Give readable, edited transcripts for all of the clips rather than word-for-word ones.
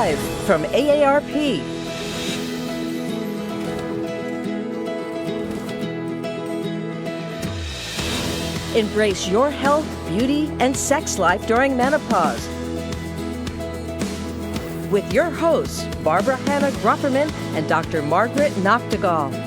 Live from AARP. Embrace your health, beauty, and sex life during menopause. With your hosts, Barbara Hannah Grufferman and Dr. Margaret Nachtigall.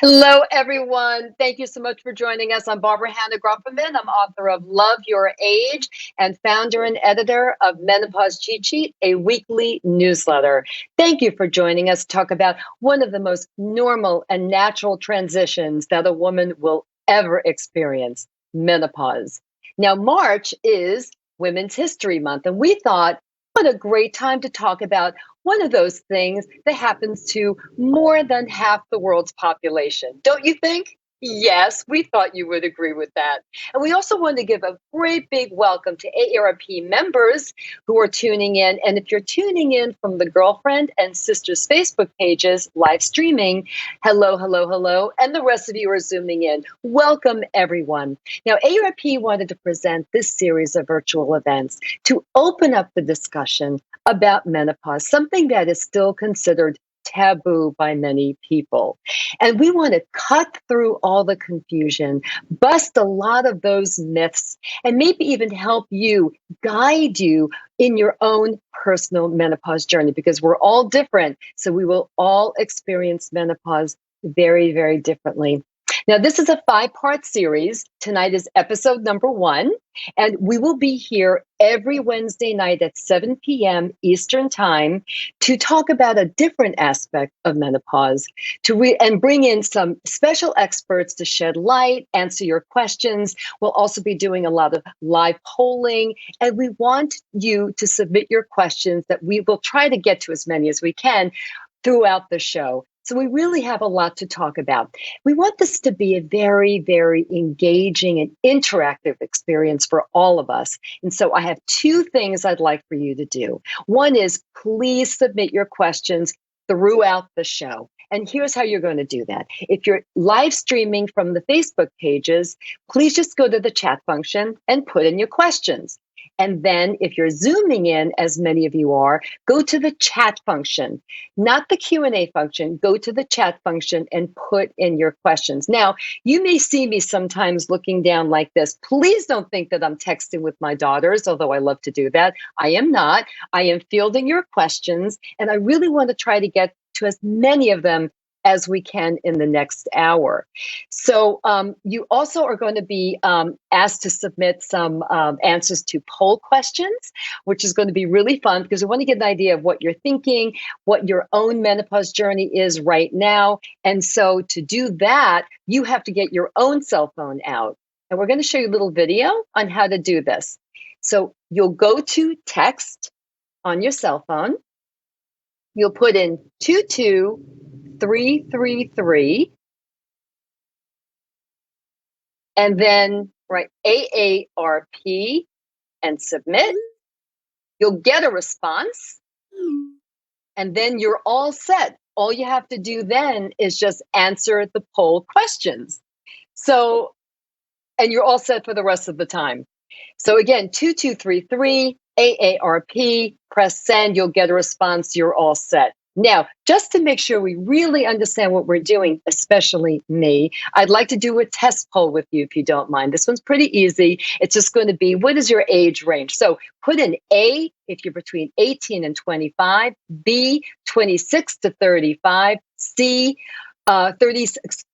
Hello, everyone. Thank you so much for joining us. I'm Barbara Hannah Grufferman. I'm author of Love Your Age and founder and editor of Menopause Cheat Sheet, a weekly newsletter. Thank you for joining us to talk about one of the most normal and natural transitions that a woman will ever experience, menopause. Now, March is Women's History Month, and we thought, what a great time to talk about one of those things that happens to more than half the world's population. Don't you think? Yes, we thought you would agree with that. And we also want to give a great big welcome to AARP members who are tuning in. And if you're tuning in from the Girlfriend and Sisters Facebook pages, live streaming, hello, hello, hello. And the rest of you are zooming in. Welcome, everyone. Now, AARP wanted to present this series of virtual events to open up the discussion about menopause, something that is still considered taboo by many people. And we want to cut through all the confusion, bust a lot of those myths, and maybe even help you, guide you in your own personal menopause journey, because we're all different. So we will all experience menopause very, very differently. Now, this is a 5-part series. Tonight is episode number 1, and we will be here every Wednesday night at 7 p.m. Eastern Time to talk about a different aspect of menopause, and bring in some special experts to shed light, answer your questions. We'll also be doing a lot of live polling, and we want you to submit your questions that we will try to get to as many as we can throughout the show. So we really have a lot to talk about. We want this to be a very, very engaging and interactive experience for all of us. And so I have 2 things I'd like for you to do. One is, please submit your questions throughout the show. And here's how you're going to do that. If you're live streaming from the Facebook pages, please just go to the chat function and put in your questions. And then if you're zooming in, as many of you are, go to the chat function, not the Q&A function. Go to the chat function and put in your questions. Now, you may see me sometimes looking down like this. Please don't think that I'm texting with my daughters, although I love to do that. I am not. I am fielding your questions, and I really want to try to get to as many of them as we can in the next hour. So you also are going to be asked to submit some answers to poll questions, which is going to be really fun because we want to get an idea of what you're thinking, what your own menopause journey is right now. And so to do that, you have to get your own cell phone out. And we're going to show you a little video on how to do this. So you'll go to text on your cell phone. You'll put in 22333 and then write AARP and submit. You'll get a response, and then you're all set. All you have to do then is just answer the poll questions. So, and you're all set for the rest of the time. So again, 2233 AARP, press send, you'll get a response, you're all set. Now, just to make sure we really understand what we're doing, especially me, I'd like to do a test poll with you if you don't mind. This one's pretty easy. It's just going to be, what is your age range? So put in A if you're between 18 and 25, B, 26 to 35, C, 26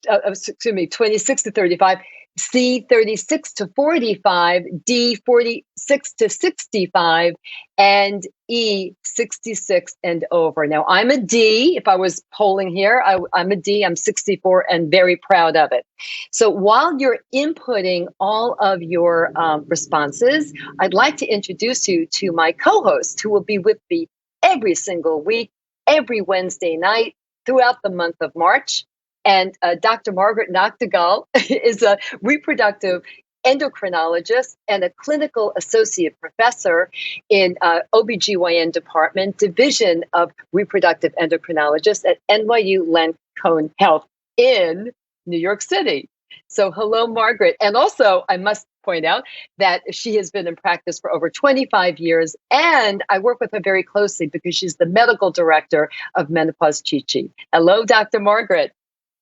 to 35, C, 36 to 45, D, 46 to 65, and E, 66 and over. Now, I'm a D. If I was polling here, I'm a D. I'm 64 and very proud of it. So while you're inputting all of your responses, I'd like to introduce you to my co-host who will be with me every single week, every Wednesday night throughout the month of March. And Dr. Margaret Nachtigall is a reproductive endocrinologist and a clinical associate professor in OBGYN department, division of reproductive endocrinologists at NYU Langone Health in New York City. So hello, Margaret. And also, I must point out that she has been in practice for over 25 years, and I work with her very closely because she's the medical director of Menopause Chi-Chi. Hello, Dr. Margaret.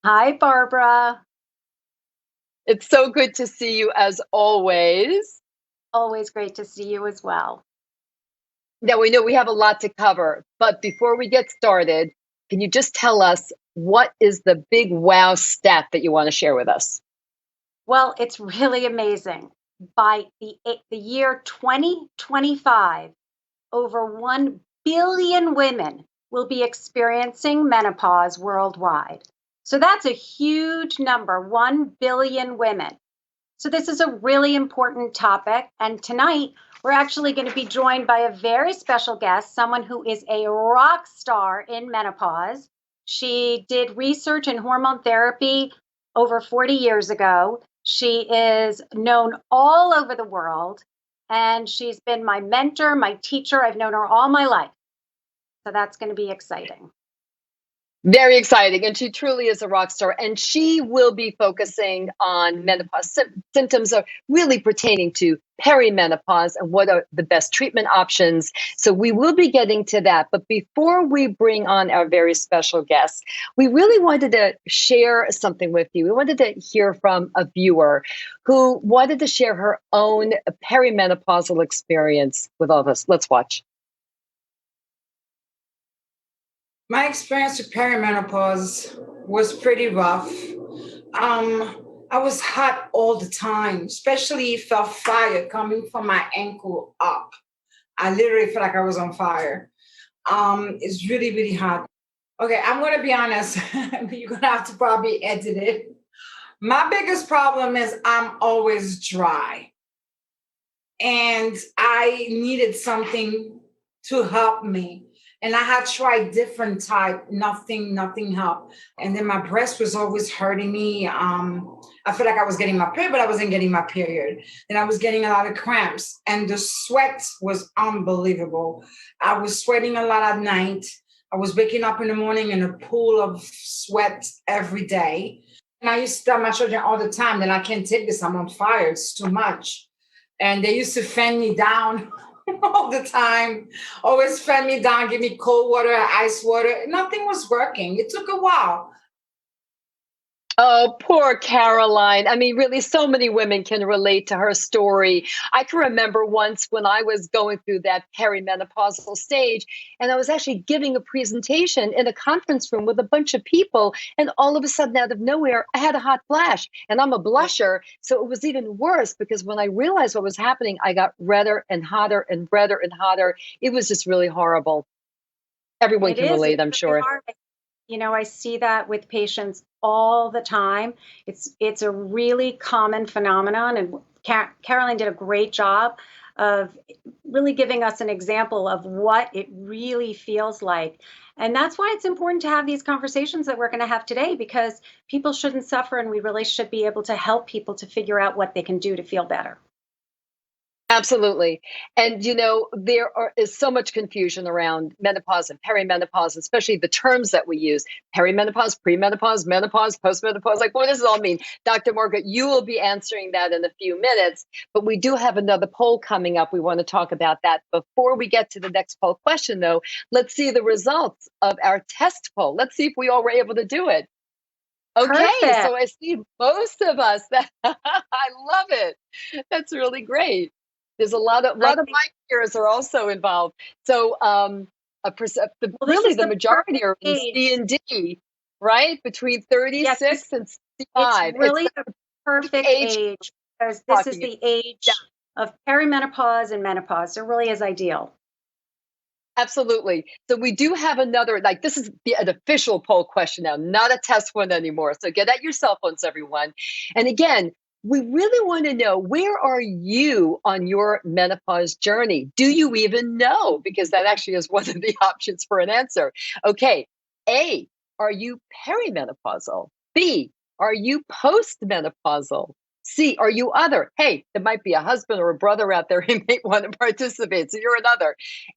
Hi, Barbara. It's so good to see you as always. Always great to see you as well. Now, we know we have a lot to cover, but before we get started, can you just tell us what is the big wow stat that you want to share with us? Well, it's really amazing. By the year 2025, over 1 billion women will be experiencing menopause worldwide. So that's a huge number, 1 billion women. So this is a really important topic. And tonight, we're actually going to be joined by a very special guest, someone who is a rock star in menopause. She did research in hormone therapy over 40 years ago. She is known all over the world, and she's been my mentor, my teacher. I've known her all my life. So that's going to be exciting. Very exciting. And she truly is a rock star. And she will be focusing on menopause symptoms are really pertaining to perimenopause and what are the best treatment options. So we will be getting to that. But before we bring on our very special guest, we really wanted to share something with you. We wanted to hear from a viewer who wanted to share her own perimenopausal experience with all of us. Let's watch. My experience with perimenopause was pretty rough. I was hot all the time, especially felt fire coming from my ankle up. I literally felt like I was on fire. It's really, really hot. Okay, I'm going to be honest. You're going to have to probably edit it. My biggest problem is I'm always dry. And I needed something to help me. And I had tried different type, nothing helped. And then my breast was always hurting me. I feel like I was getting my period, but I wasn't getting my period. Then I was getting a lot of cramps, and the sweat was unbelievable. I was sweating a lot at night. I was waking up in the morning in a pool of sweat every day. And I used to tell my children all the time that I can't take this, I'm on fire, it's too much. And they used to fan me down all the time, always fan me down, give me cold water, ice water. Nothing was working. It took a while. Oh, poor Caroline. I mean, really, so many women can relate to her story. I can remember once when I was going through that perimenopausal stage, and I was actually giving a presentation in a conference room with a bunch of people, and all of a sudden, out of nowhere, I had a hot flash, and I'm a blusher, so it was even worse because when I realized what was happening, I got redder and hotter and redder and hotter. It was just really horrible. Everyone can relate, I'm sure. You know, I see that with patients all the time. It's a really common phenomenon, and Caroline did a great job of really giving us an example of what it really feels like. And that's why it's important to have these conversations that we're going to have today, because people shouldn't suffer, and we really should be able to help people to figure out what they can do to feel better. Absolutely. And, is so much confusion around menopause and perimenopause, especially the terms that we use: perimenopause, premenopause, menopause, postmenopause. Like, what does it all mean? Dr. Margaret, you will be answering that in a few minutes, but we do have another poll coming up. We want to talk about that. Before we get to the next poll question, though, let's see the results of our test poll. Let's see if we all were able to do it. Okay, Perfect. So I see most of us. I love it. That's really great. There's a lot of my peers are also involved. So the majority are in C and D, right? Between 36 and 65. It's really the perfect age, because this is the age of perimenopause and menopause. So it really is ideal. Absolutely. So we do have another, this is an official poll question now, not a test one anymore. So get out your cell phones, everyone. And again, we really want to know, where are you on your menopause journey? Do you even know? Because that actually is one of the options for an answer. Okay. A, are you perimenopausal? B, are you postmenopausal? C, are you other? Hey, there might be a husband or a brother out there who may want to participate, so you're another.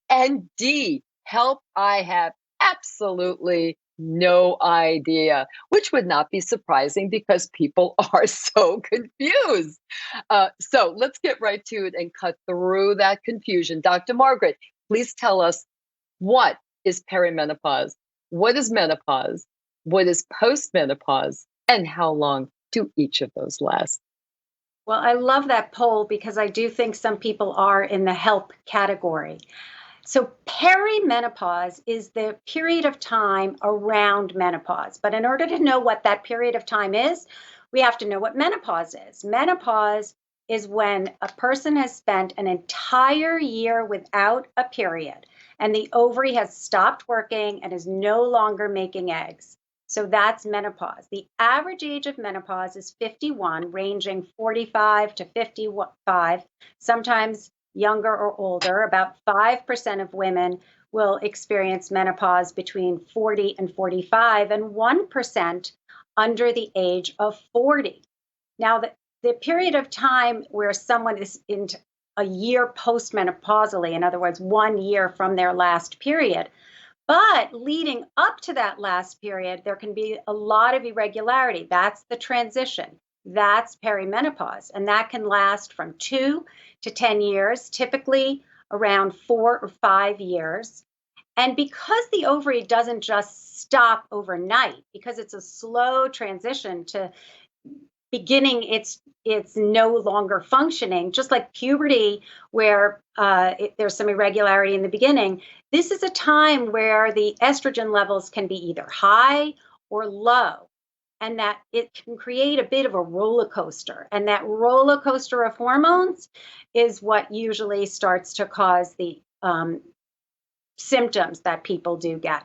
And D, help, I have absolutely no idea, which would not be surprising because people are so confused. So let's get right to it and cut through that confusion. Dr. Margaret, please tell us, what is perimenopause? What is menopause? What is postmenopause? And how long do each of those last? Well, I love that poll because I do think some people are in the help category. So perimenopause is the period of time around menopause. But in order to know what that period of time is, we have to know what menopause is. Menopause is when a person has spent an entire year without a period and the ovary has stopped working and is no longer making eggs. So that's menopause. The average age of menopause is 51, ranging 45 to 55, sometimes younger or older. About 5% of women will experience menopause between 40 and 45, and 1% under the age of 40. Now, the period of time where someone is in a year postmenopausally, in other words, 1 year from their last period, but leading up to that last period, there can be a lot of irregularity. That's the transition. That's perimenopause. And that can last from 2 to 10 years, typically around 4 or 5 years. And because the ovary doesn't just stop overnight, because it's a slow transition to beginning it's no longer functioning, just like puberty, where there's some irregularity in the beginning. This is a time where the estrogen levels can be either high or low, and that it can create a bit of a roller coaster. And that roller coaster of hormones is what usually starts to cause the symptoms that people do get.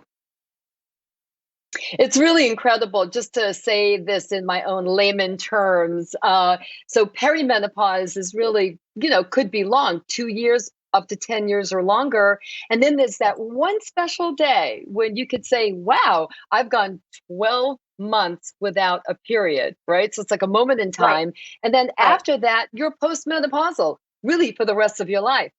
It's really incredible, just to say this in my own layman terms. So perimenopause is really, could be long, 2 years up to 10 years or longer. And then there's that one special day when you could say, wow, I've gone 12 months without a period, right? So it's like a moment in time. Right. And then after that, you're postmenopausal, really for the rest of your life.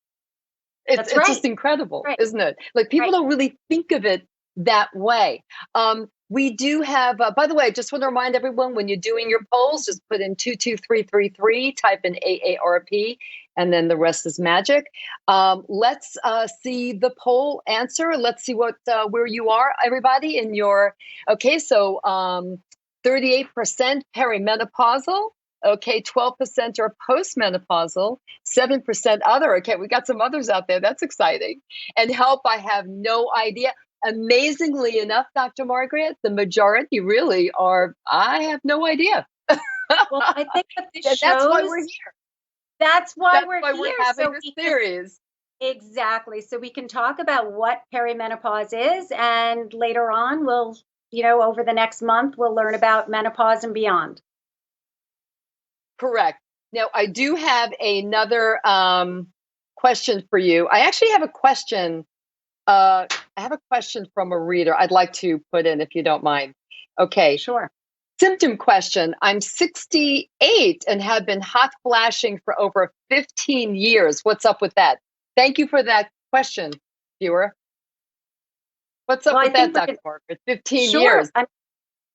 It's just incredible, isn't it? Like people don't really think of it that way. We do have, by the way, I just want to remind everyone, when you're doing your polls, just put in 22333, type in AARP, and then the rest is magic. Let's see the poll answer. Let's see where you are, everybody, in your, okay, so 38% perimenopausal. Okay, 12% are postmenopausal, 7% other. Okay, we got some others out there. That's exciting. And help, I have no idea. Amazingly enough, Dr. Margaret, the majority really are, I have no idea. Well, I think that this shows, that's why we're here. That's why we're here. We're having this series. Exactly. So we can talk about what perimenopause is, and later on, we'll, over the next month, we'll learn about menopause and beyond. Correct. Now, I do have another question for you. I actually have a question. I have a question from a reader I'd like to put in, if you don't mind. Okay. Sure. Symptom question. I'm 68 and have been hot flashing for over 15 years. What's up with that? Thank you for that question, viewer. What's up with that, Dr. Margaret? 15 years.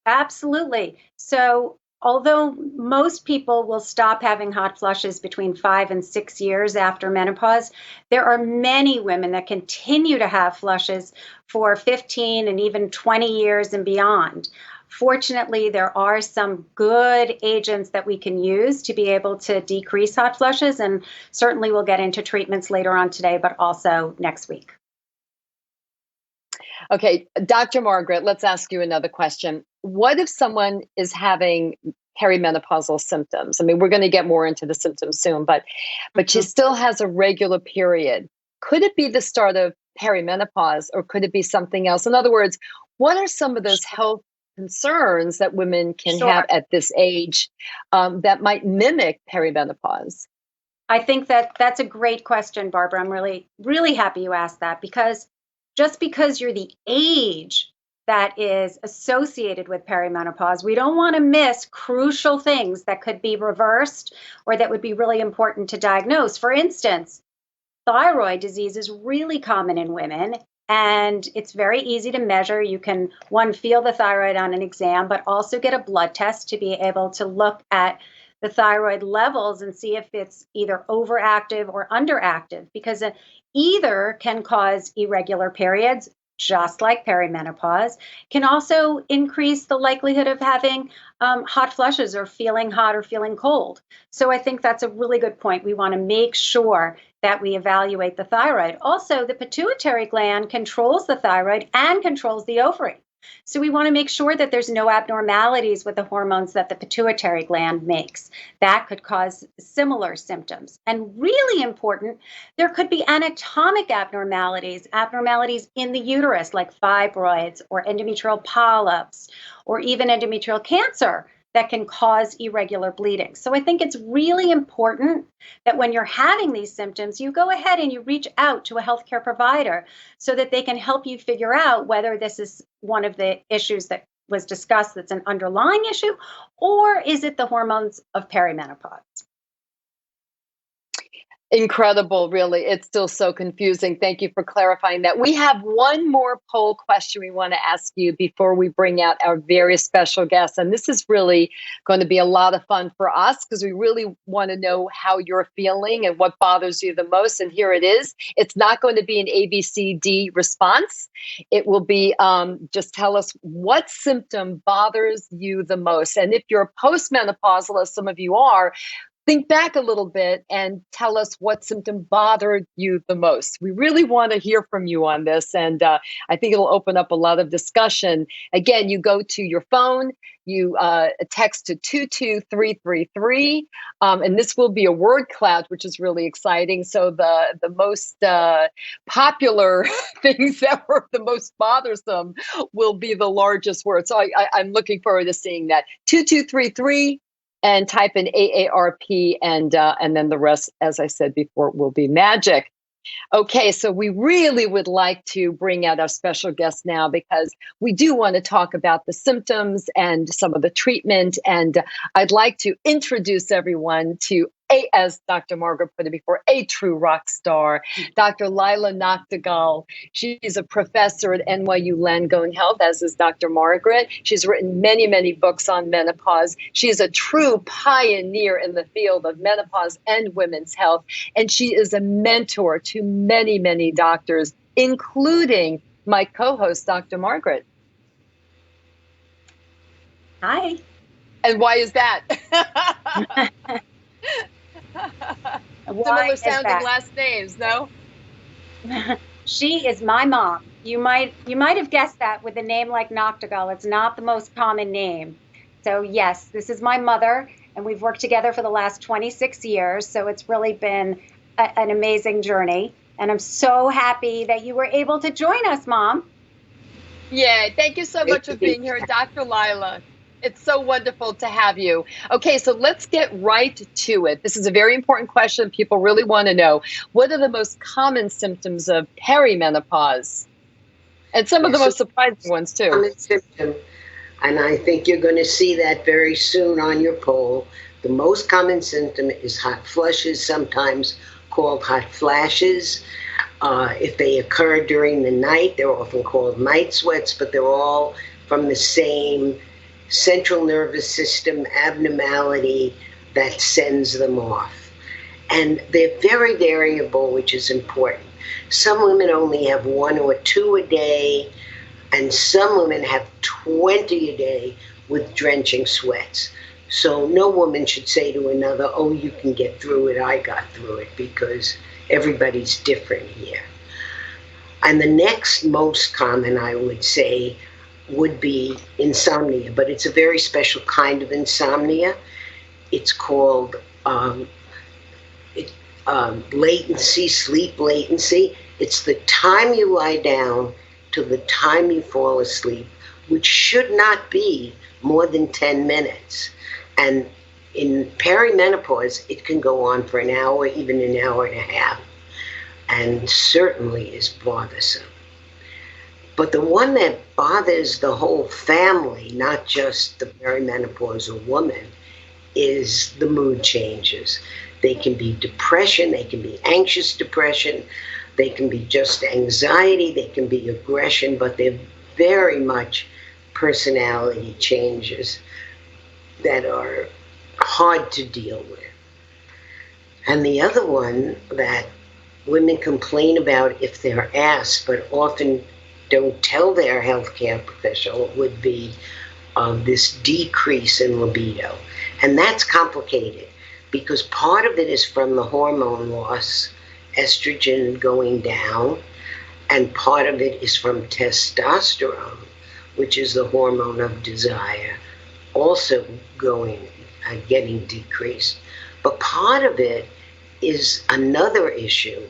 Absolutely. So, although most people will stop having hot flushes between 5 and 6 years after menopause, there are many women that continue to have flushes for 15 and even 20 years and beyond. Fortunately, there are some good agents that we can use to be able to decrease hot flushes, and certainly we'll get into treatments later on today, but also next week. Okay, Dr. Margaret, let's ask you another question. What if someone is having perimenopausal symptoms? I mean, we're going to get more into the symptoms soon, but she still has a regular period. Could it be the start of perimenopause, or could it be something else? In other words, what are some of those health concerns that women can have at this age that might mimic perimenopause? I think that's a great question, Barbara. I'm really, really happy you asked that, because just because you're the age that is associated with perimenopause, we don't want to miss crucial things that could be reversed or that would be really important to diagnose. For instance, thyroid disease is really common in women, And it's very easy to measure. You can, one, feel the thyroid on an exam, but also get a blood test to be able to look at the thyroid levels and see if it's either overactive or underactive, because either can cause irregular periods, just like perimenopause, can also increase the likelihood of having hot flushes or feeling hot or feeling cold. So I think that's a really good point. We want to make sure that we evaluate the thyroid. Also, the pituitary gland controls the thyroid and controls the ovary. So we want to make sure that there's no abnormalities with the hormones that the pituitary gland makes. That could cause similar symptoms. And really important, there could be anatomic abnormalities in the uterus, like fibroids or endometrial polyps, or even endometrial cancer that can cause irregular bleeding. So I think it's really important that when you're having these symptoms, you go ahead and you reach out to a healthcare provider so that they can help you figure out whether this is one of the issues that was discussed that's an underlying issue, or is it the hormones of perimenopause? Incredible, really. It's still so confusing. Thank you for clarifying that. We have one more poll question we want to ask you before we bring out our very special guest. And this is really going to be a lot of fun for us because we really want to know how you're feeling and what bothers you the most. And here it is. It's not going to be an ABCD response. It will be just tell us what symptom bothers you the most. And if you're postmenopausal, as some of you are, think back a little bit and tell us what symptom bothered you the most. We really want to hear from you on this, and I think it'll open up a lot of discussion. Again, you go to your phone, you text to 22333, and this will be a word cloud, which is really exciting. So the most popular things that were the most bothersome will be the largest word. So I'm looking forward to seeing that. 2233. And type in AARP, and then the rest, as I said before, will be magic. Okay, so we really would like to bring out our special guest now because we do want to talk about the symptoms and some of the treatment. And I'd like to introduce everyone to, as Dr. Margaret put it before, a true rock star, Dr. Lila Nachtigall. She's a professor at NYU Langone Health, as is Dr. Margaret. She's written many, many books on menopause. She is a true pioneer in the field of menopause and women's health. And she is a mentor to many, many doctors, including my co-host, Dr. Margaret. Hi. And why is that? Similar sounding last names, no? She is my mom. You might have guessed that with a name like Nachtigall. It's not the most common name. So yes, this is my mother, and we've worked together for the last 26 years. So it's really been an amazing journey. And I'm so happy that you were able to join us, Mom. Yeah, thank you so much for being here, Dr. Lila. It's so wonderful to have you. Okay, so let's get right to it. This is a very important question. People really want to know. What are the most common symptoms of perimenopause? And some of the most surprising ones, too. Common symptom, and I think you're going to see that very soon on your poll. The most common symptom is hot flushes, sometimes called hot flashes. If they occur during the night, they're often called night sweats, but they're all from the same central nervous system abnormality that sends them off. And they're very variable, which is important. Some women only have 1 or 2 a day, and some women have 20 a day with drenching sweats. So no woman should say to another, oh, you can get through it, I got through it, because everybody's different here. And the next most common, I would say, would be insomnia, but it's a very special kind of insomnia. It's called latency, sleep latency. It's the time you lie down to the time you fall asleep, which should not be more than 10 minutes. And in perimenopause, it can go on for an hour, even an hour and a half, and certainly is bothersome. But the one that bothers the whole family, not just the perimenopausal woman, is the mood changes. They can be depression, they can be anxious depression, They can be just anxiety, they can be aggression, but they're very much personality changes that are hard to deal with. And the other one that women complain about if they're asked, but often don't tell their healthcare professional, would be this decrease in libido. And that's complicated because part of it is from the hormone loss, estrogen going down, and part of it is from testosterone, which is the hormone of desire, also getting decreased. But part of it is another issue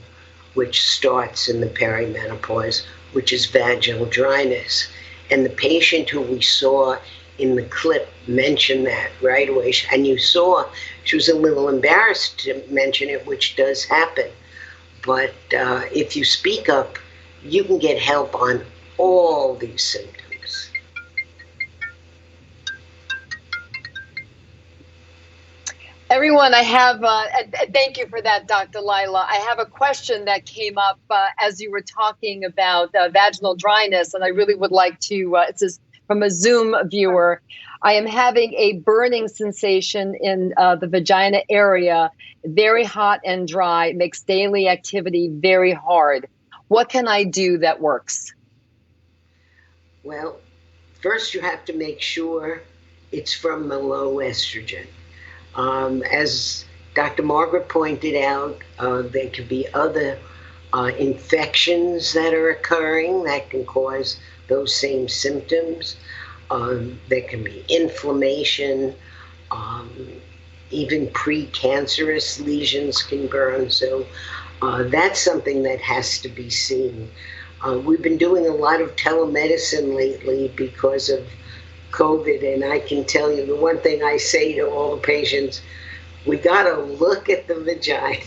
which starts in the perimenopause, which is vaginal dryness. And the patient who we saw in the clip mentioned that right away. And you saw she was a little embarrassed to mention it, which does happen. But if you speak up, you can get help on all these symptoms. Everyone, I have, thank you for that, Dr. Lyla. I have a question that came up as you were talking about vaginal dryness, and I really would like to, it says from a Zoom viewer, I am having a burning sensation in the vagina area, very hot and dry, makes daily activity very hard. What can I do that works? Well, first you have to make sure it's from the low estrogen. As Dr. Margaret pointed out, there could be other infections that are occurring that can cause those same symptoms. There can be inflammation, even precancerous lesions can burn. So that's something that has to be seen. We've been doing a lot of telemedicine lately because of COVID, and I can tell you the one thing I say to all the patients, we got to look at the vagina.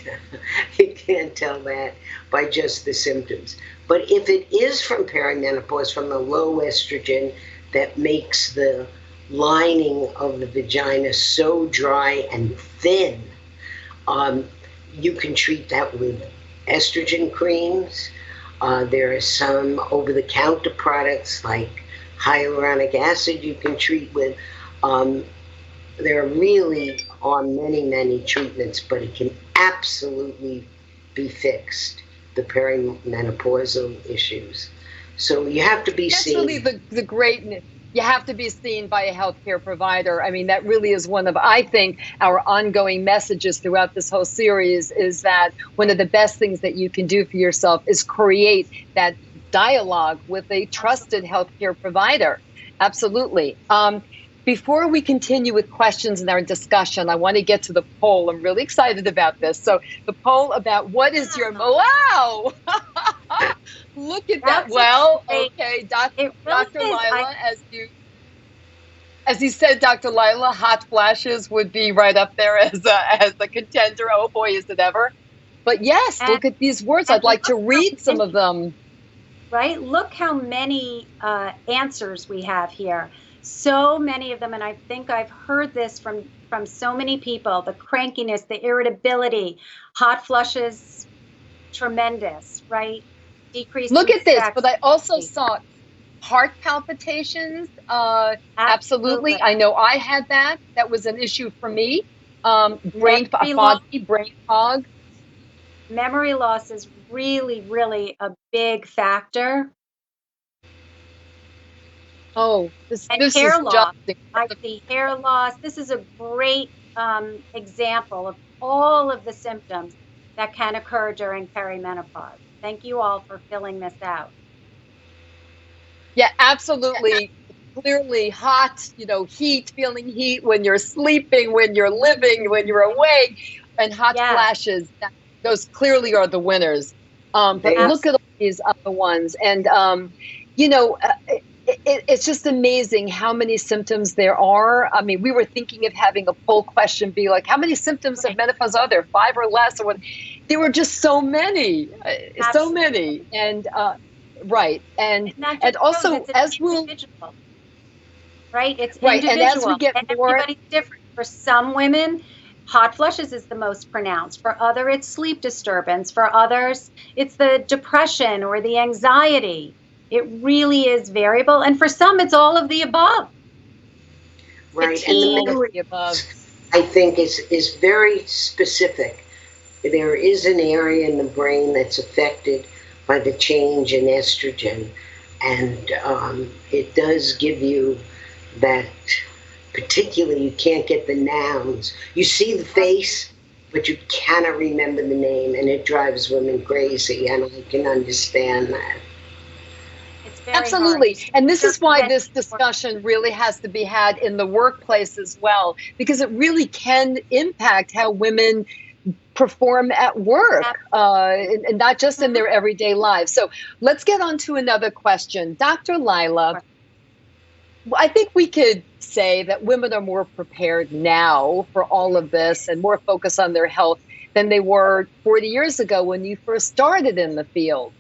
You can't tell that by just the symptoms. But if it is from perimenopause, from the low estrogen that makes the lining of the vagina so dry and thin, you can treat that with estrogen creams. There are some over-the-counter products like hyaluronic acid you can treat with. There really are many, many treatments, but it can absolutely be fixed, the perimenopausal issues. So you have to be seen. That's really the great, you have to be seen by a healthcare provider. I mean, that really is one of, I think, our ongoing messages throughout this whole series is that one of the best things that you can do for yourself is create that dialogue with a trusted healthcare provider. Absolutely. Before we continue with questions in our discussion, I want to get to the poll. I'm really excited about this. So the poll about what is your, wow, look at that. Well, okay, Dr. Lyla, as you said, Dr. Lyla, hot flashes would be right up there as a contender. Oh boy, is it ever. But yes, look at these words. I'd like to read some of them. Right? Look how many answers we have here. So many of them, and I think I've heard this from so many people, the crankiness, the irritability, hot flushes, tremendous, right? Decrease. Look at this, but I also saw heart palpitations. Absolutely. I know I had that. That was an issue for me. Brain fog. Memory loss is really, really a big factor. Oh, this hair is loss. I see hair loss. This is a great example of all of the symptoms that can occur during perimenopause. Thank you all for filling this out. Yeah, absolutely. Clearly hot, heat, feeling heat when you're sleeping, when you're living, when you're awake, and hot flashes. Those clearly are the winners. But look at all these other ones. And, it's just amazing how many symptoms there are. I mean, we were thinking of having a poll question be like, how many symptoms of menopause are there, 5 or less? Or what? There were just so many, so many. And, right. And also, as we'll... Right, it's right. individual. And as we get more... Everybody's different. For some women, hot flushes is the most pronounced. For other, it's sleep disturbance. For others, it's the depression or the anxiety. It really is variable. And for some, it's all of the above. Right. Fatigue. And the memory, I think, is very specific. There is an area in the brain that's affected by the change in estrogen. And it does give you that, particularly, you can't get the nouns. You see the face, but you cannot remember the name, and it drives women crazy, and I can understand that. Absolutely. Hard. And this is why this discussion really has to be had in the workplace as well, because it really can impact how women perform at work, and not just in their everyday lives. So let's get on to another question. Dr. Lyla, I think we could say that women are more prepared now for all of this and more focused on their health than they were 40 years ago when you first started in the field.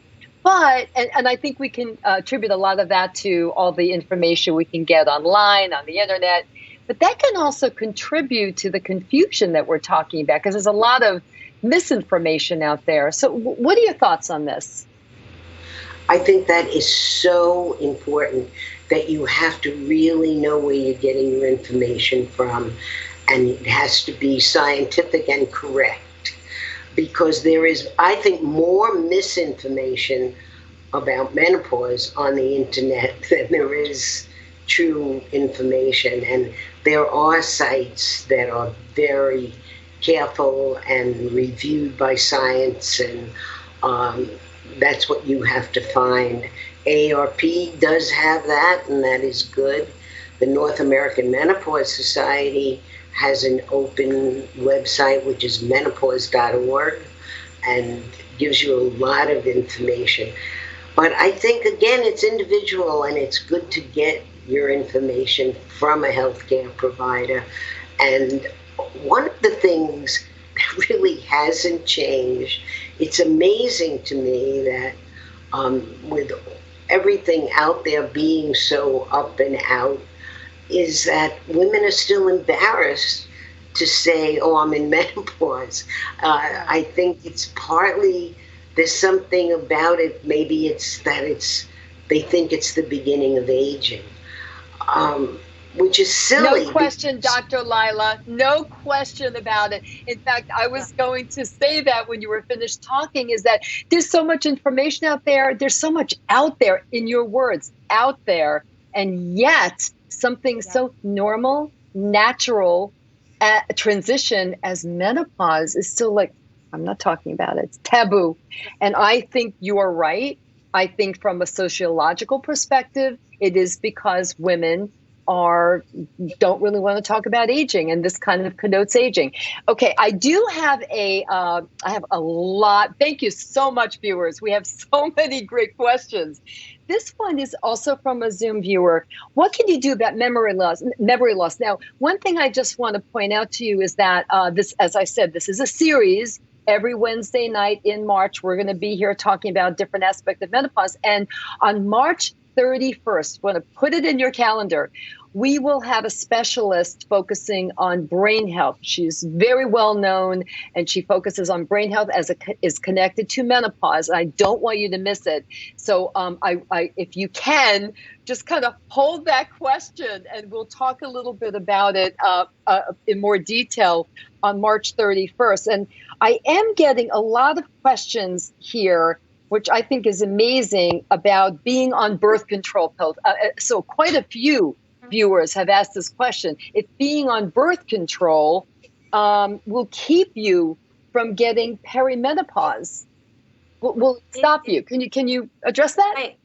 But, and I think we can attribute a lot of that to all the information we can get online, on the internet, but that can also contribute to the confusion that we're talking about, because there's a lot of misinformation out there. So what are your thoughts on this? I think that is so important, that you have to really know where you're getting your information from, and it has to be scientific and correct. Because there is, I think, more misinformation about menopause on the internet than there is true information. And there are sites that are very careful and reviewed by science, and that's what you have to find. AARP does have that, and that is good. The North American Menopause Society has an open website, which is menopause.org, and gives you a lot of information. But I think, again, it's individual, and it's good to get your information from a healthcare provider. And one of the things that really hasn't changed, it's amazing to me that with everything out there being so up and out, is that women are still embarrassed to say, oh, I'm in menopause. I think it's partly, there's something about it, maybe it's that they think it's the beginning of aging, which is silly. No question, Dr. Lyla, no question about it. In fact, I was going to say that when you were finished talking, is that there's so much information out there. There's so much out there, in your words, out there. And yet something so normal, natural, transition as menopause is still like, I'm not talking about it. It's taboo. And I think you are right. I think from a sociological perspective, it is because women don't really want to talk about aging, and this kind of connotes aging. Okay, I do have I have a lot. Thank you so much, viewers. We have so many great questions. This one is also from a Zoom viewer. What can you do about memory loss? Now, one thing I just want to point out to you is that this, as I said, this is a series. Every Wednesday night in March, we're going to be here talking about different aspects of menopause. And on March 31st, want to put it in your calendar, we will have a specialist focusing on brain health. She's very well known, and she focuses on brain health as it is connected to menopause. I don't want you to miss it. So if you can, just kind of hold that question, and we'll talk a little bit about it in more detail on March 31st. And I am getting a lot of questions here, which I think is amazing, about being on birth control pills. So quite a few viewers have asked this question. If being on birth control will keep you from getting perimenopause, will stop you. Can you address that? Right.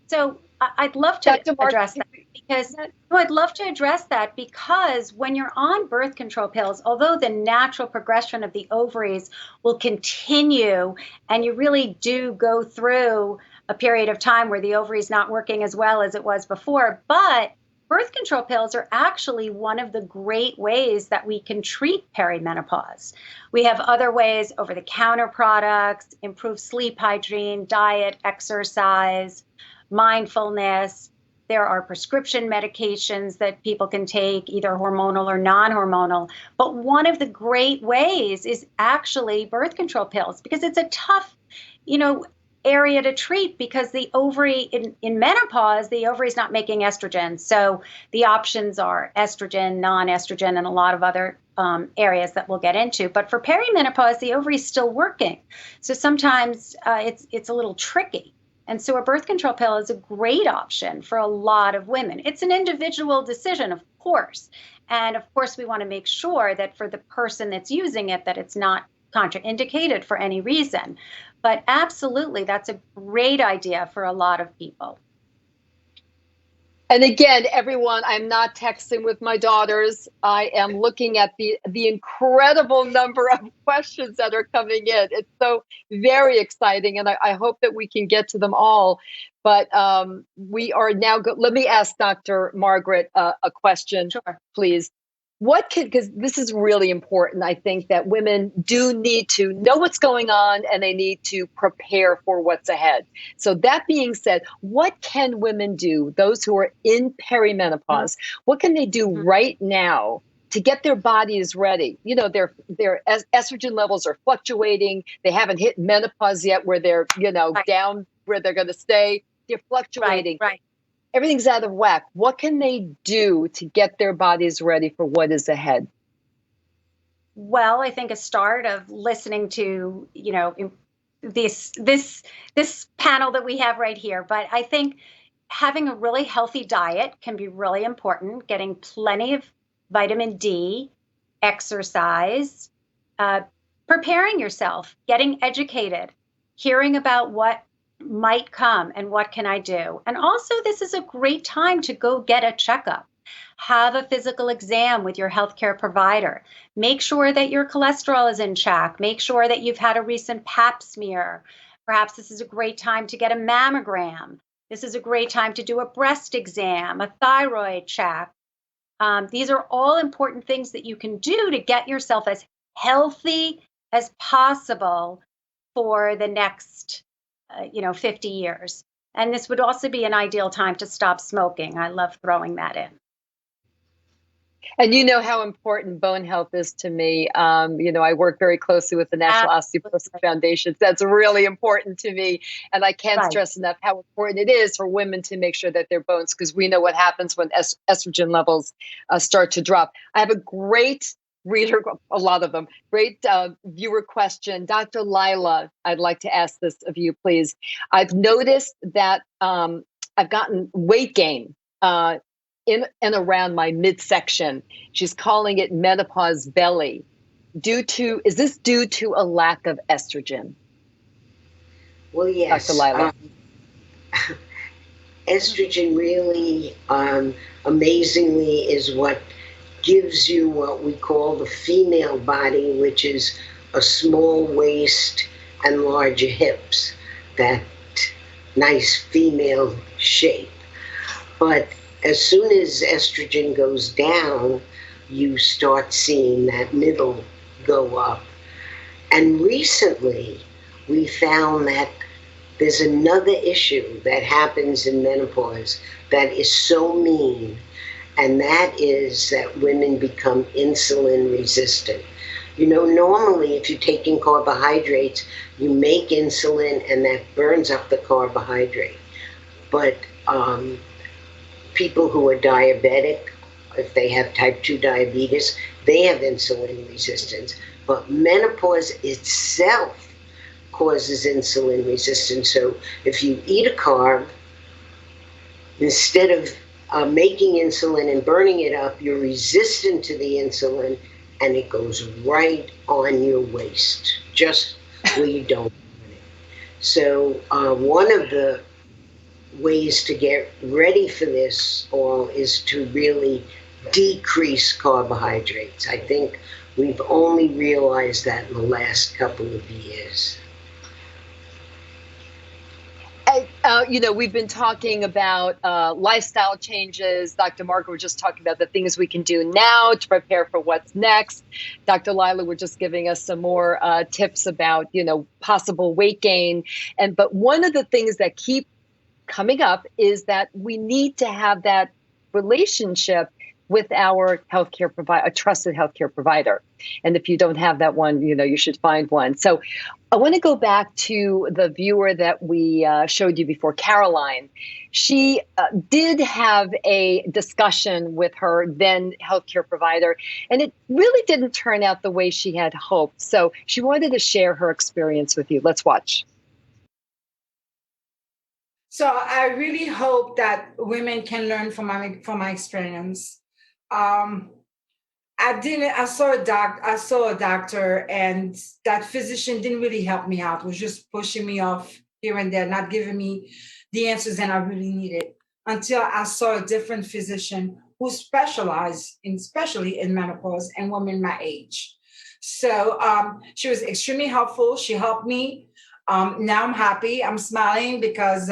So I'd love to address that, because I'd love to address that because when you're on birth control pills, although the natural progression of the ovaries will continue, and you really do go through a period of time where the ovary is not working as well as it was before, but birth control pills are actually one of the great ways that we can treat perimenopause. We have other ways, over-the-counter products, improved sleep hygiene, diet, exercise, mindfulness. There are prescription medications that people can take, either hormonal or non-hormonal. But one of the great ways is actually birth control pills, because it's a tough, area to treat, because the ovary in menopause, the ovary is not making estrogen. So the options are estrogen, non-estrogen, and a lot of other areas that we'll get into. But for perimenopause, the ovary is still working. So sometimes it's a little tricky. And so a birth control pill is a great option for a lot of women. It's an individual decision, of course. And of course, we want to make sure that for the person that's using it, that it's not contraindicated for any reason. But absolutely, that's a great idea for a lot of people. And again, everyone, I'm not texting with my daughters. I am looking at the incredible number of questions that are coming in. It's so very exciting, and I hope that we can get to them all. But we are now, let me ask Dr. Margaret a question, Sure. please. Because this is really important, I think that women do need to know what's going on, and they need to prepare for what's ahead. So that being said, what can women do, those who are in perimenopause, what can they do right now to get their bodies ready? Their estrogen levels are fluctuating. They haven't hit menopause yet where they're, Right. down where they're going to stay. They're fluctuating. Right. Everything's out of whack. What can they do to get their bodies ready for what is ahead? Well, I think a start of listening to, this panel that we have right here. But I think having a really healthy diet can be really important. Getting plenty of vitamin D, exercise, preparing yourself, getting educated, hearing about what might come and what can I do. And also, this is a great time to go get a checkup. Have a physical exam with your healthcare provider. Make sure that your cholesterol is in check. Make sure that you've had a recent pap smear. Perhaps this is a great time to get a mammogram. This is a great time to do a breast exam, a thyroid check. These are all important things that you can do to get yourself as healthy as possible for the next 50 years. And this would also be an ideal time to stop smoking. I love throwing that in. And you know how important bone health is to me. I work very closely with the National Osteoporosis Foundation. That's really important to me. And I can't stress enough how important it is for women to make sure that their bones, because we know what happens when estrogen levels start to drop. I have a great reader, a lot of them, great viewer question. Dr. Lyla, I'd like to ask this of you, please. I've noticed that I've gotten weight gain in and around my midsection. She's calling it menopause belly. Is this due to a lack of estrogen? Well, yes. Dr. Lyla. Estrogen really, amazingly, is what gives you what we call the female body, which is a small waist and larger hips, that nice female shape. But as soon as estrogen goes down, you start seeing that middle go up. And recently, we found that there's another issue that happens in menopause that is so mean, and that is that women become insulin resistant. Normally, if you're taking carbohydrates, you make insulin and that burns up the carbohydrate. But people who are diabetic, if they have type 2 diabetes, they have insulin resistance. But menopause itself causes insulin resistance. So if you eat a carb, instead of making insulin and burning it up, you're resistant to the insulin, and it goes right on your waist, just where you don't want it. So one of the ways to get ready for this all is to really decrease carbohydrates. I think we've only realized that in the last couple of years. We've been talking about lifestyle changes. Dr. Margaret was just talking about the things we can do now to prepare for what's next. Dr. Lyla were just giving us some more tips about, possible weight gain. But one of the things that keep coming up is that we need to have that relationship with our healthcare provider, a trusted healthcare provider. And if you don't have that one, you should find one. So I want to go back to the viewer that we showed you before, Caroline. She did have a discussion with her then healthcare provider, and it really didn't turn out the way she had hoped. So she wanted to share her experience with you. Let's watch. So I really hope that women can learn from my experience. I saw a doctor, and that physician didn't really help me out. Was just pushing me off here and there, not giving me the answers that I really needed, until I saw a different physician who specialized especially in menopause and women my age. So she was extremely helpful. She helped me. Now I'm happy. I'm smiling because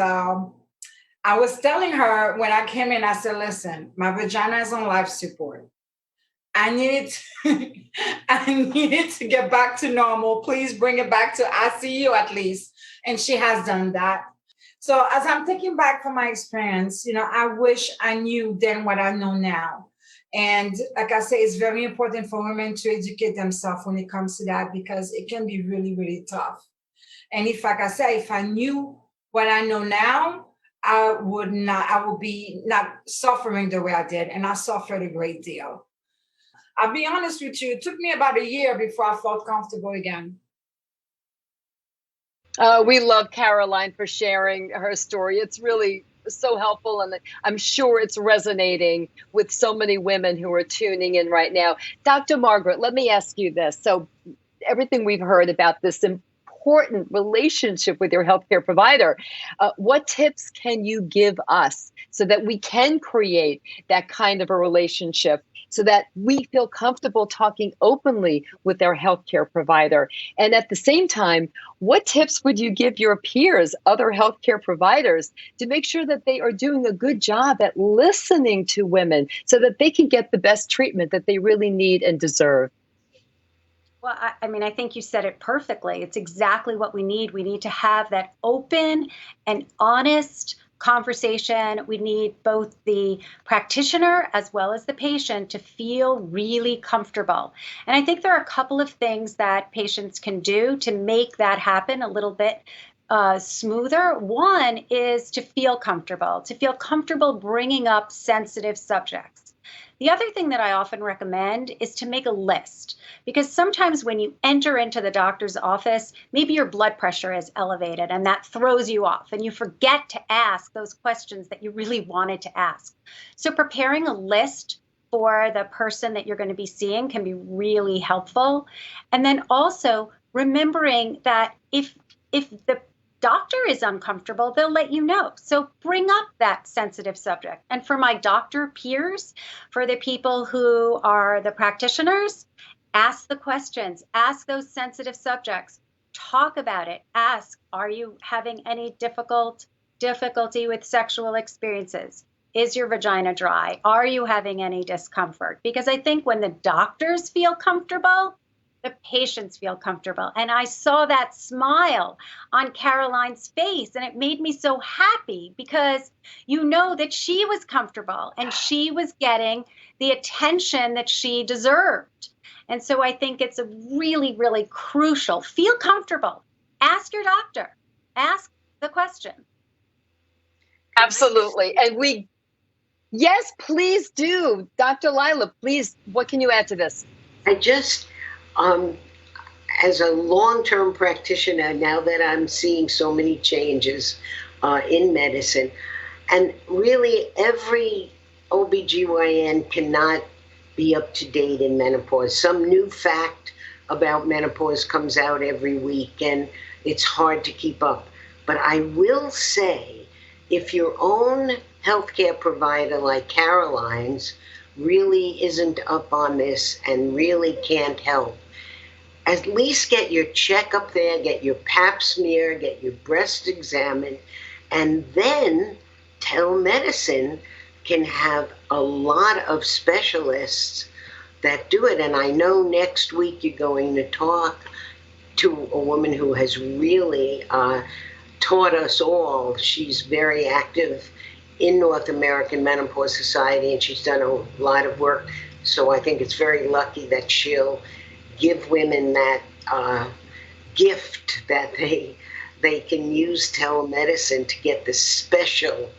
I was telling her when I came in, I said, listen, my vagina is on life support. I needed to get back to normal. Please bring it back to ICU at least. And she has done that. So as I'm thinking back from my experience, I wish I knew then what I know now. And like I say, it's very important for women to educate themselves when it comes to that, because it can be really, really tough. And if I knew what I know now, I would be not suffering the way I did. And I suffered a great deal. I'll be honest with you, it took me about a year before I felt comfortable again. We love Caroline for sharing her story. It's really so helpful, and I'm sure it's resonating with so many women who are tuning in right now. Dr. Margaret, let me ask you this. So everything we've heard about this important relationship with your healthcare provider, what tips can you give us so that we can create that kind of a relationship, so that we feel comfortable talking openly with our healthcare provider? And at the same time, what tips would you give your peers, other healthcare providers, to make sure that they are doing a good job at listening to women so that they can get the best treatment that they really need and deserve? Well, I think you said it perfectly. It's exactly what we need. We need to have that open and honest conversation. We need both the practitioner as well as the patient to feel really comfortable. And I think there are a couple of things that patients can do to make that happen a little bit smoother. One is to feel comfortable bringing up sensitive subjects. The other thing that I often recommend is to make a list, because sometimes when you enter into the doctor's office, maybe your blood pressure is elevated and that throws you off and you forget to ask those questions that you really wanted to ask. So preparing a list for the person that you're going to be seeing can be really helpful. And then also remembering that if the doctor is uncomfortable, they'll let you know. So bring up that sensitive subject. And for my doctor peers, for the people who are the practitioners, ask the questions, ask those sensitive subjects, talk about it, ask, are you having any difficulty with sexual experiences? Is your vagina dry? Are you having any discomfort? Because I think when the doctors feel comfortable, the patients feel comfortable. And I saw that smile on Caroline's face, and it made me so happy, because you know that she was comfortable and she was getting the attention that she deserved. And so I think it's a really, really crucial. Feel comfortable. Ask your doctor. Ask the question. Absolutely. And yes, please do. Dr. Lyla, please, what can you add to this? As a long-term practitioner, now that I'm seeing so many changes in medicine, and really every OBGYN cannot be up to date in menopause. Some new fact about menopause comes out every week, and it's hard to keep up. But I will say, if your own healthcare provider like Caroline's really isn't up on this and really can't help, at least get your checkup there, get your pap smear, get your breast examined, and then telemedicine can have a lot of specialists that do it. And I know next week you're going to talk to a woman who has really taught us all. She's very active in North American Menopause Society, and she's done a lot of work. So I think it's very lucky that she'll give women that gift that they can use telemedicine to get the special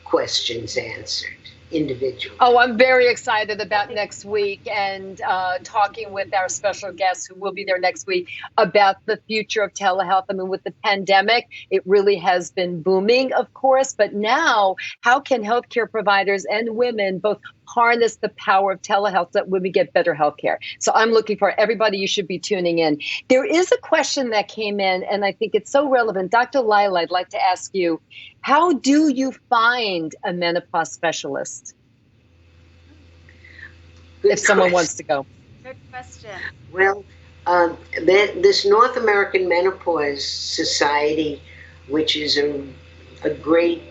questions answered individually. Oh, I'm very excited about next week and talking with our special guests who will be there next week about the future of telehealth. I mean, with the pandemic, it really has been booming, of course, but now how can healthcare providers and women both harness the power of telehealth so that women get better healthcare? So I'm looking for everybody. You should be tuning in. There is a question that came in, and I think it's so relevant. Dr. Lyla, I'd like to ask you, how do you find a menopause specialist? If someone wants to go. Good question. Well, this North American Menopause Society, which is a great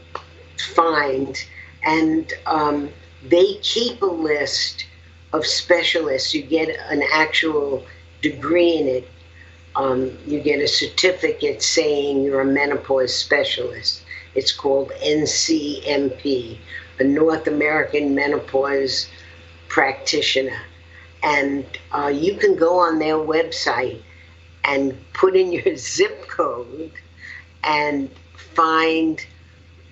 find, and they keep a list of specialists. You get an actual degree in it. You get a certificate saying you're a menopause specialist. It's called NCMP, a North American Menopause Practitioner. And you can go on their website and put in your zip code and find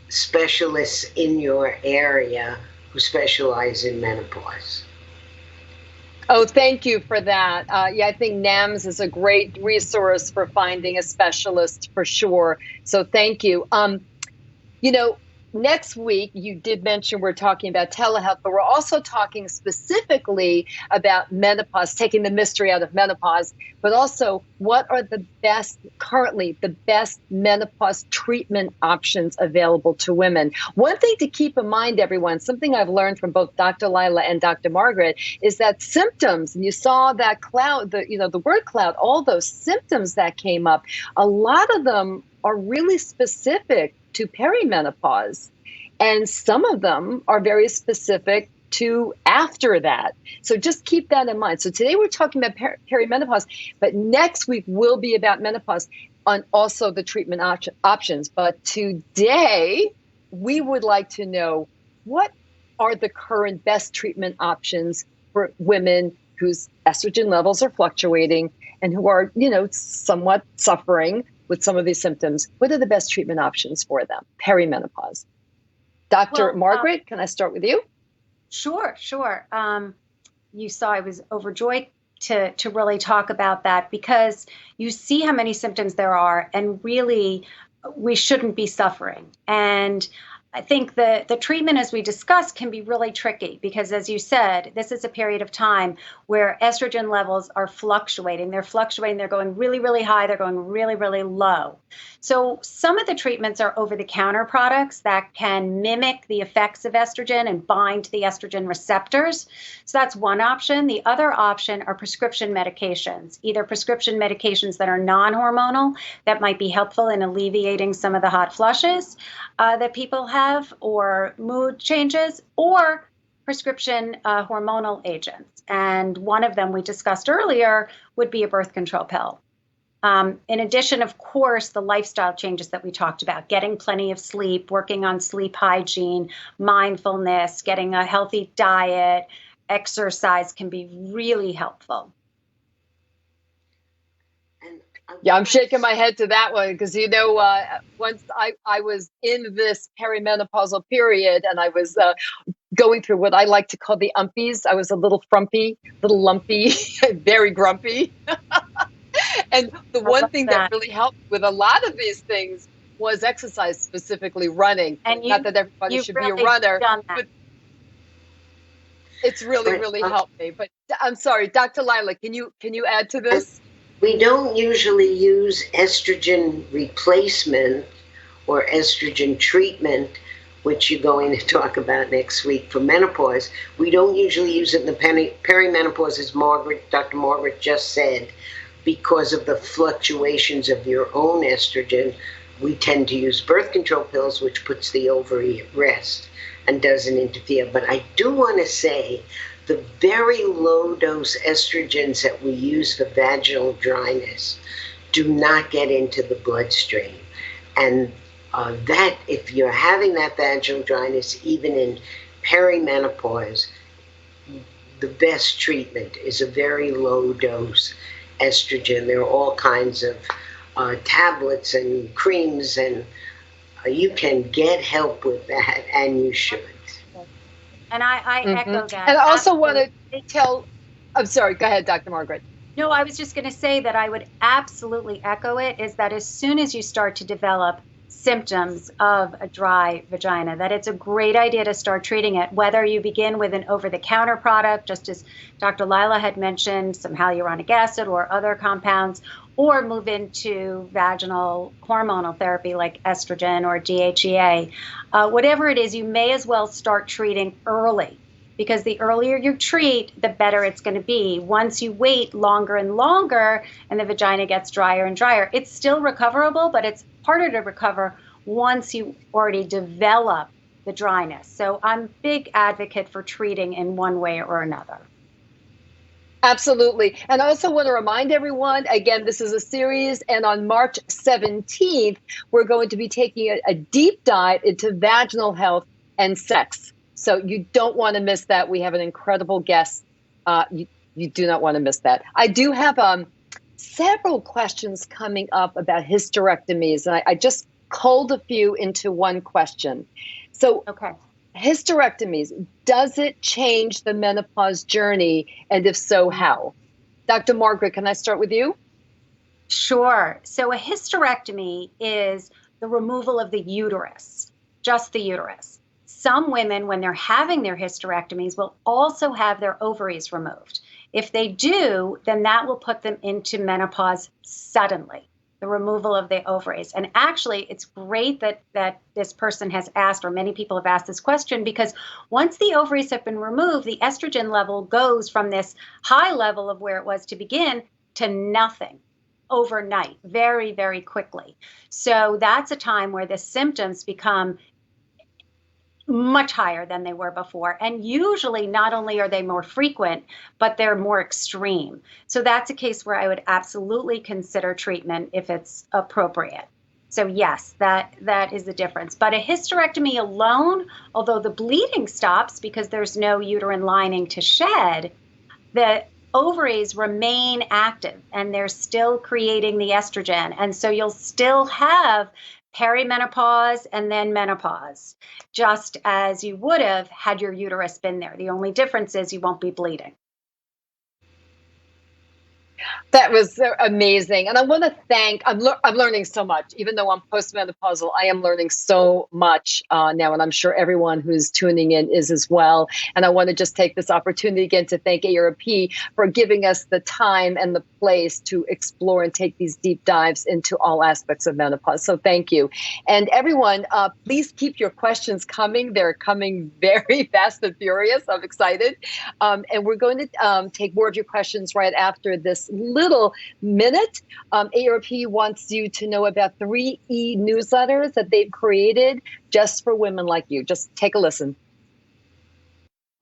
specialists in your area who specialize in menopause. Oh, thank you for that. Yeah, I think NAMS is a great resource for finding a specialist for sure. So thank you. Next week, you did mention we're talking about telehealth, but we're also talking specifically about menopause, taking the mystery out of menopause, but also what are the best menopause treatment options available to women. One thing to keep in mind, everyone, something I've learned from both Dr. Lyla and Dr. Margaret, is that symptoms, and you saw that cloud, the word cloud, all those symptoms that came up, a lot of them are really specific to perimenopause, and some of them are very specific to after that. So just keep that in mind. So today we're talking about perimenopause, but next week will be about menopause on also the treatment options. But today we would like to know, what are the current best treatment options for women whose estrogen levels are fluctuating and who are, somewhat suffering with some of these symptoms? What are the best treatment options for them? Perimenopause. Dr. Margaret, can I start with you? Sure. You saw I was overjoyed to really talk about that, because you see how many symptoms there are, and really we shouldn't be suffering. And I think the treatment, as we discussed, can be really tricky because, as you said, this is a period of time where estrogen levels are fluctuating. They're fluctuating. They're going really, really high. They're going really, really low. So some of the treatments are over-the-counter products that can mimic the effects of estrogen and bind to the estrogen receptors. So that's one option. The other option are prescription medications, either prescription medications that are non-hormonal that might be helpful in alleviating some of the hot flushes that people have, or mood changes, or prescription hormonal agents. And one of them we discussed earlier would be a birth control pill. In addition, of course, the lifestyle changes that we talked about, getting plenty of sleep, working on sleep hygiene, mindfulness, getting a healthy diet, exercise can be really helpful. Yeah, I'm shaking my head to that one because, once I was in this perimenopausal period and I was going through what I like to call the umpies. I was a little frumpy, little lumpy, very grumpy. And the one thing that really helped with a lot of these things was exercise, specifically running. And not that everybody should be a runner, but it's really helped me. But I'm sorry, Dr. Lyla, can you add to this? We don't usually use estrogen replacement or estrogen treatment, which you're going to talk about next week for menopause. We don't usually use it in the perimenopause, as Dr. Margaret just said, because of the fluctuations of your own estrogen. We tend to use birth control pills, which puts the ovary at rest and doesn't interfere. But I do want to say the very low dose estrogens that we use for vaginal dryness do not get into the bloodstream. And that, if you're having that vaginal dryness, even in perimenopause, the best treatment is a very low dose estrogen. There are all kinds of tablets and creams, and you can get help with that, and you should. And I echo that. And I also want to tell, I'm sorry, go ahead, Dr. Margaret. No, I was just going to say that I would absolutely echo it, is that as soon as you start to develop symptoms of a dry vagina, that it's a great idea to start treating it, whether you begin with an over-the-counter product, just as Dr. Lila had mentioned, some hyaluronic acid or other compounds, or move into vaginal hormonal therapy like estrogen or DHEA. Whatever it is, you may as well start treating early, because the earlier you treat, the better it's going to be. Once you wait longer and longer and the vagina gets drier and drier, it's still recoverable, but it's harder to recover once you already develop the dryness. So I'm a big advocate for treating in one way or another. Absolutely. And I also want to remind everyone, again, this is a series, and on March 17th, we're going to be taking a deep dive into vaginal health and sex. So you don't want to miss that. We have an incredible guest. You do not want to miss that. I do have several questions coming up about hysterectomies, and I just culled a few into one question. So, okay. Hysterectomies, does it change the menopause journey? And if so, how? Dr. Margaret, can I start with you? Sure. So a hysterectomy is the removal of the uterus, just the uterus. Some women, when they're having their hysterectomies, will also have their ovaries removed. If they do, then that will put them into menopause suddenly, the removal of the ovaries. And actually, it's great that this person has asked, or many people have asked this question, because once the ovaries have been removed, the estrogen level goes from this high level of where it was to begin to nothing overnight, very, very quickly. So that's a time where the symptoms become much higher than they were before. And usually not only are they more frequent, but they're more extreme. So that's a case where I would absolutely consider treatment if it's appropriate. So yes, that is the difference. But a hysterectomy alone, although the bleeding stops because there's no uterine lining to shed, the ovaries remain active and they're still creating the estrogen. And so you'll still have perimenopause and then menopause, just as you would have had your uterus been there. The only difference is you won't be bleeding. That was amazing. And I want to thank, I'm learning so much. Even though I'm postmenopausal, I am learning so much now. And I'm sure everyone who's tuning in is as well. And I want to just take this opportunity again to thank AARP for giving us the time and the place to explore and take these deep dives into all aspects of menopause. So thank you. And everyone, please keep your questions coming. They're coming very fast and furious. I'm excited. And we're going to take more of your questions right after this little minute. AARP wants you to know about 3 e-newsletters that they've created just for women like you. Just take a listen.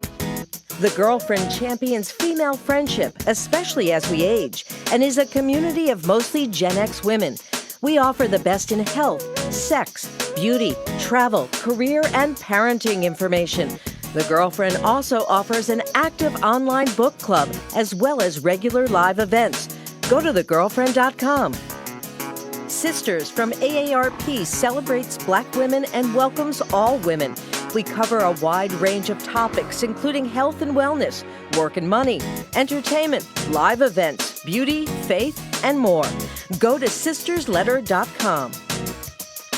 The Girlfriend champions female friendship, especially as we age, and is a community of mostly Gen X women. We offer the best in health, sex, beauty, travel, career, and parenting information. The Girlfriend also offers an active online book club as well as regular live events. Go to thegirlfriend.com. Sisters from AARP celebrates Black women and welcomes all women. We cover a wide range of topics, including health and wellness, work and money, entertainment, live events, beauty, faith, and more. Go to sistersletter.com.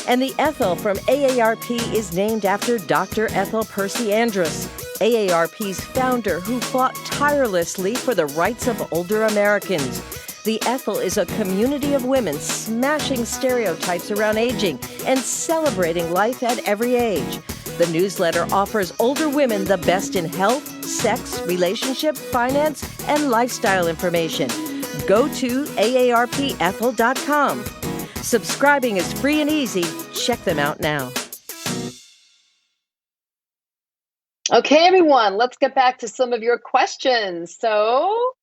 And the Ethel from AARP is named after Dr. Ethel Percy Andrus, AARP's founder who fought tirelessly for the rights of older Americans. The Ethel is a community of women smashing stereotypes around aging and celebrating life at every age. The newsletter offers older women the best in health, sex, relationship, finance, and lifestyle information. Go to aarpethel.com. Subscribing is free and easy. Check them out now. Okay, everyone, let's get back to some of your questions. So,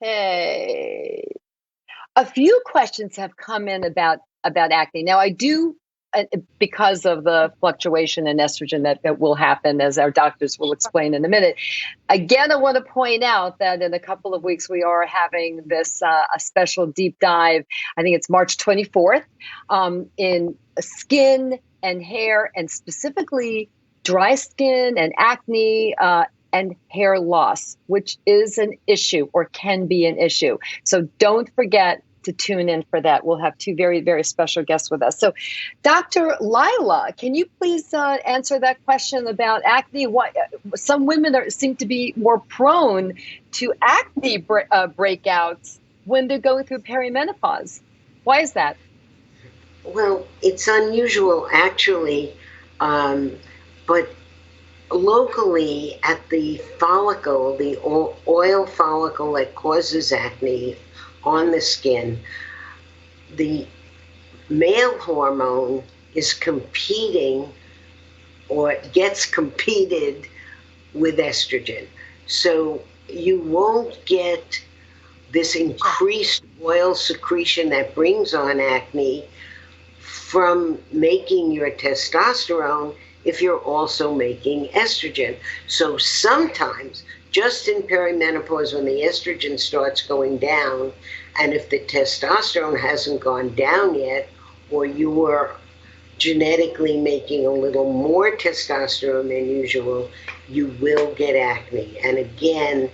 okay. A few questions have come in about acne. Now, I do, because of the fluctuation in estrogen that will happen, as our doctors will explain in a minute. Again, I want to point out that in a couple of weeks, we are having this a special deep dive. I think it's March 24th, in skin and hair, and specifically dry skin and acne, and hair loss, which is an issue or can be an issue. So don't forget to tune in for that. We'll have two very, very special guests with us. So Dr. Lyla, can you please answer that question about acne? What some women seem to be more prone to acne breakouts when they're going through perimenopause. Why is that? Well, it's unusual actually, but locally at the follicle, the oil follicle that causes acne on the skin, the male hormone is competing or gets competed with estrogen. So you won't get this increased oil secretion that brings on acne from making your testosterone if you're also making estrogen. So sometimes, just in perimenopause, when the estrogen starts going down, and if the testosterone hasn't gone down yet, or you were genetically making a little more testosterone than usual, you will get acne. And again,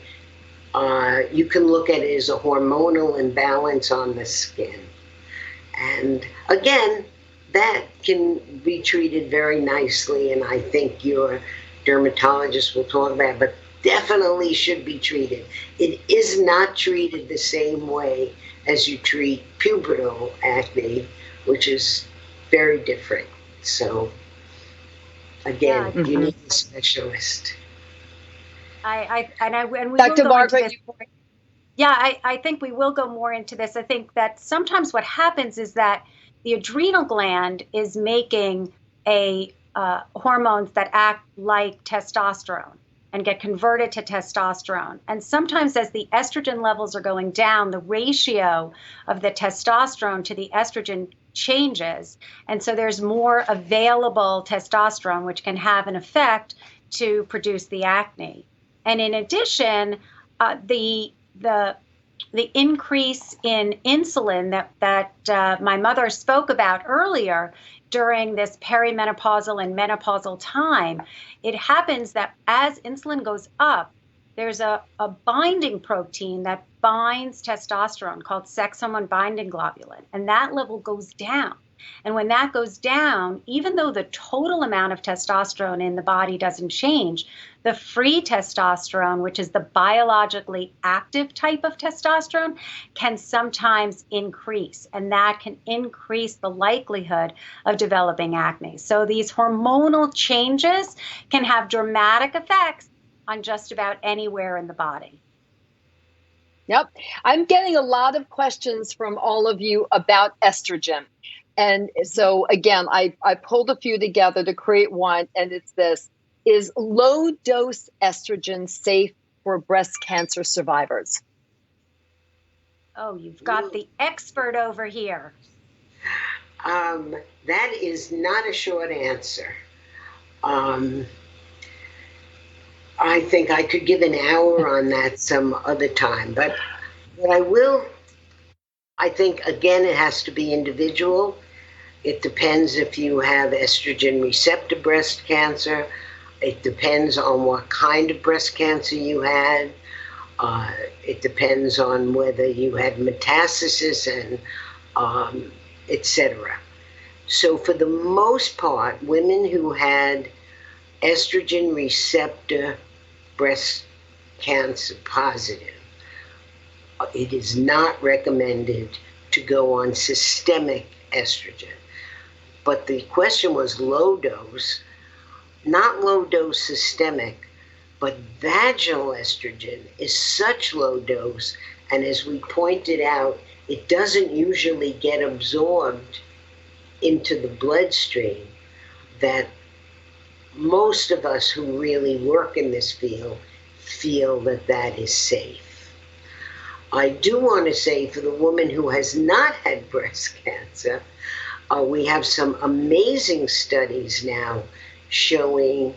you can look at it as a hormonal imbalance on the skin. And again, that can be treated very nicely, and I think your dermatologist will talk about it, but definitely should be treated. It is not treated the same way as you treat pubertal acne, which is very different. So again, you need a specialist. And we Dr. will go into Margaret, this. Yeah, I think we will go more into this. I think that sometimes what happens is that the adrenal gland is making hormones that act like testosterone and get converted to testosterone. And sometimes as the estrogen levels are going down, the ratio of the testosterone to the estrogen changes. And so there's more available testosterone, which can have an effect to produce the acne. And in addition, the increase in insulin that my mother spoke about earlier during this perimenopausal and menopausal time, it happens that as insulin goes up, there's a binding protein that binds testosterone called sex hormone binding globulin, and that level goes down. And when that goes down, even though the total amount of testosterone in the body doesn't change, the free testosterone, which is the biologically active type of testosterone, can sometimes increase. And that can increase the likelihood of developing acne. So these hormonal changes can have dramatic effects on just about anywhere in the body. Yep. I'm getting a lot of questions from all of you about estrogen. And so, again, I pulled a few together to create one, and it's this. Is low-dose estrogen safe for breast cancer survivors? Oh, you've got the expert over here. That is not a short answer. I think I could give an hour on that some other time, but what I think, again, it has to be individual. It depends if you have estrogen receptor breast cancer. It depends on what kind of breast cancer you had. It depends on whether you had metastasis and etc. So for the most part, women who had estrogen receptor breast cancer positive, it is not recommended to go on systemic estrogen. But the question was low dose, not low dose systemic, but vaginal estrogen is such low dose. And as we pointed out, it doesn't usually get absorbed into the bloodstream, that most of us who really work in this field feel that that is safe. I do want to say, for the woman who has not had breast cancer, we have some amazing studies now showing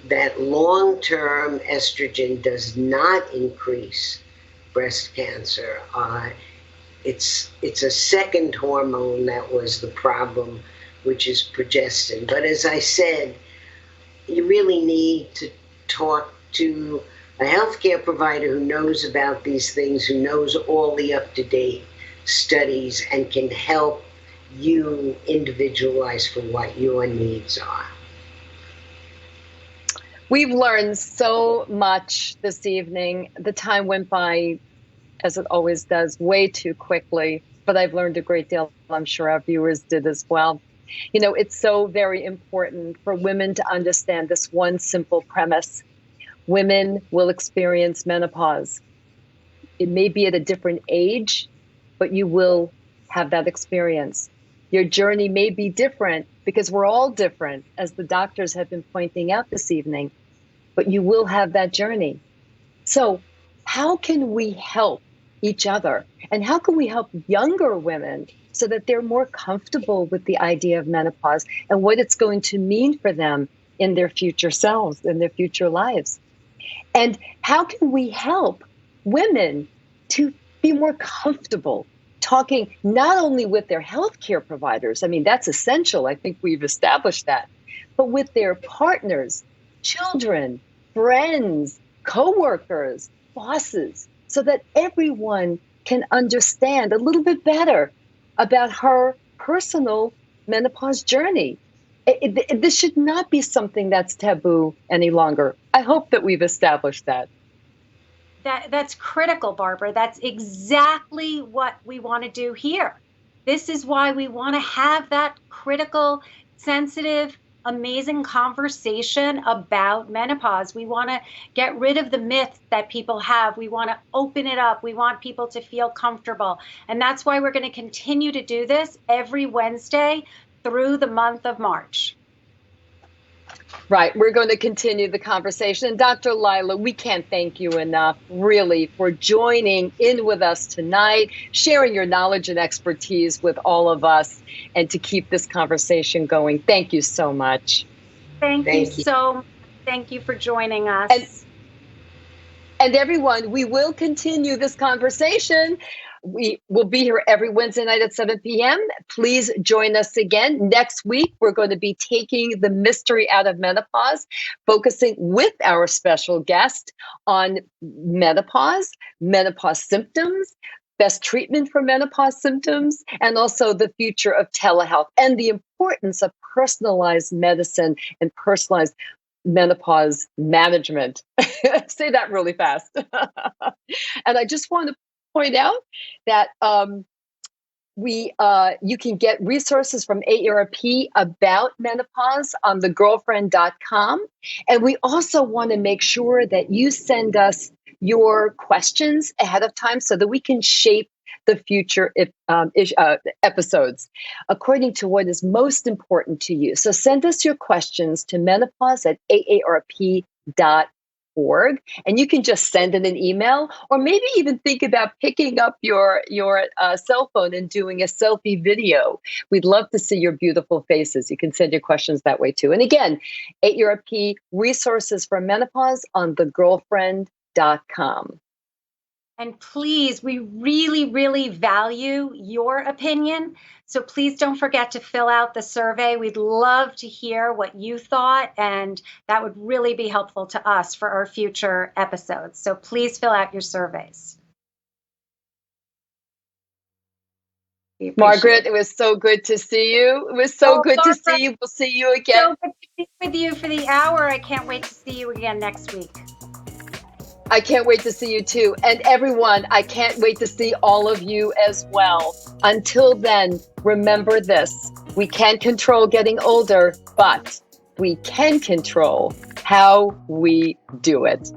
that long-term estrogen does not increase breast cancer. It's a second hormone that was the problem, which is progestin. But as I said, you really need to talk to a healthcare provider who knows about these things, who knows all the up-to-date studies and can help you individualize for what your needs are. We've learned so much this evening. The time went by, as it always does, way too quickly, but I've learned a great deal. I'm sure our viewers did as well. You know, it's so very important for women to understand this one simple premise. Women will experience menopause. It may be at a different age, but you will have that experience. Your journey may be different because we're all different, as the doctors have been pointing out this evening, but you will have that journey. So how can we help each other? And how can we help younger women so that they're more comfortable with the idea of menopause and what it's going to mean for them in their future selves, in their future lives? And how can we help women to be more comfortable talking not only with their healthcare providers, I mean, that's essential, I think we've established that, but with their partners, children, friends, coworkers, bosses, so that everyone can understand a little bit better about her personal menopause journey. This should not be something that's taboo any longer. I hope that we've established that. That's critical, Barbara. That's exactly what we want to do here. This is why we want to have that critical, sensitive, amazing conversation about menopause. We want to get rid of the myths that people have. We want to open it up. We want people to feel comfortable. And that's why we're going to continue to do this every Wednesday through the month of March. Right. We're going to continue the conversation. And Dr. Lyla, we can't thank you enough, really, for joining in with us tonight, sharing your knowledge and expertise with all of us, and to keep this conversation going. Thank you so much. Thank you so much. Thank you for joining us. And everyone, we will continue this conversation. We will be here every Wednesday night at 7 p.m. Please join us again. Next week, we're going to be taking the mystery out of menopause, focusing with our special guest on menopause, menopause symptoms, best treatment for menopause symptoms, and also the future of telehealth and the importance of personalized medicine and personalized menopause management. Say that really fast. And I just want to point out that you can get resources from AARP about menopause on thegirlfriend.com. And we also want to make sure that you send us your questions ahead of time so that we can shape the future episodes according to what is most important to you. So send us your questions to menopause@aarp.org, and you can just send in an email, or maybe even think about picking up your cell phone and doing a selfie video. We'd love to see your beautiful faces. You can send your questions that way too. And again, AARP resources for menopause on thegirlfriend.com. And please, we really, really value your opinion. So please don't forget to fill out the survey. We'd love to hear what you thought, and that would really be helpful to us for our future episodes. So please fill out your surveys. Margaret, it was so good to see you. It was so good to see you. We'll see you again. So good to be with you for the hour. I can't wait to see you again next week. I can't wait to see you too. And everyone, I can't wait to see all of you as well. Until then, remember this: we can't control getting older, but we can control how we do it.